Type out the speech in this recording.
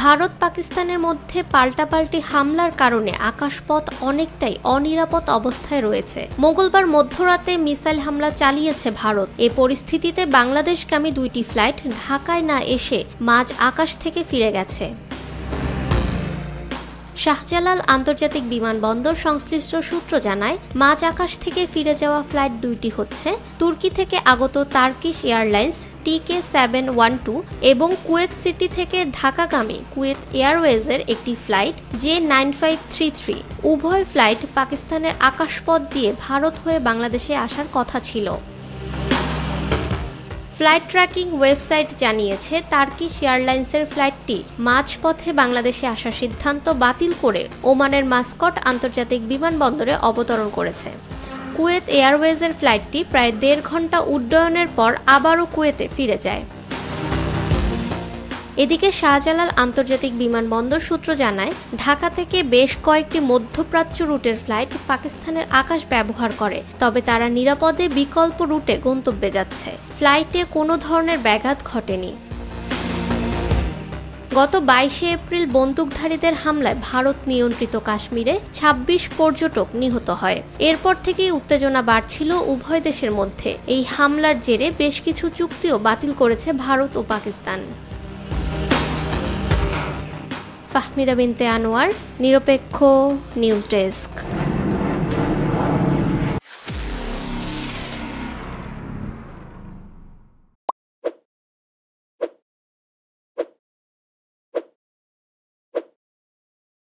ভারত পাকিস্তানের মধ্যে পাল্টাপাল্টি হামলার কারণে আকাশপথ অনেকটাই অনিরাপদ অবস্থায় রয়েছে। মঙ্গলবার মধ্যরাতে মিসাইল হামলা চালিয়েছে ভারত। এ পরিস্থিতিতে বাংলাদেশগামী 2টি ফ্লাইট ঢাকায় না এসে মাঝ আকাশ থেকে ফিরে গেছে। শাহজালাল আন্তর্জাতিক বিমানবন্দর সংশ্লিষ্ট সূত্র জানায়, মাঝ আকাশ থেকে ফিরে যাওয়া ফ্লাইট 2টি হচ্ছে তুর্কি থেকে আগত টার্কিশ এয়ারলাইন্স TK712 এবং কুয়েত সিটি থেকে ঢাকাগামী কুয়েত এয়ারওয়েজের একটি ফ্লাইট J9533। উভয় ফ্লাইট পাকিস্তানের আকাশপথ দিয়ে ভারত হয়ে বাংলাদেশে আসার কথা ছিল। ফ্লাইট ট্র্যাকিং ওয়েবসাইট জানিয়েছে, টার্কিশ এয়ারলাইন্সের ফ্লাইটটি মাঝপথে বাংলাদেশে আসার সিদ্ধান্ত বাতিল করে ওমানের মাস্কট আন্তর্জাতিক বিমানবন্দরে অবতরণ করেছে। কুয়েত এয়ারওয়েজের ফ্লাইটটি প্রায় 1.5 ঘন্টা উড্ডয়নের পর আবারও কুয়েতে ফিরে যায়। এদিকে শাহজালাল আন্তর্জাতিক বিমানবন্দর সূত্র জানায়, ঢাকা থেকে বেশ কয়েকটি মধ্যপ্রাচ্য রুটের ফ্লাইট পাকিস্তানের আকাশ ব্যবহার করে, তবে তারা নিরাপদে বিকল্প রুটে গন্তব্যে যাচ্ছে। ফ্লাইটে কোনো ধরনের ব্যাঘাত ঘটেনি। গত 22 এপ্রিল বন্দুকধারীদের হামলায় ভারত নিয়ন্ত্রিত কাশ্মীরে 26 পর্যটক নিহত হয়। এরপর থেকেই উত্তেজনা বাড়ছিল উভয় দেশের মধ্যে। এই হামলার জেরে বেশ কিছু চুক্তিও বাতিল করেছে ভারত ও পাকিস্তান। ফাহমিদা বিনতে আনোয়ার, নিরপেক্ষ নিউজ ডেস্ক।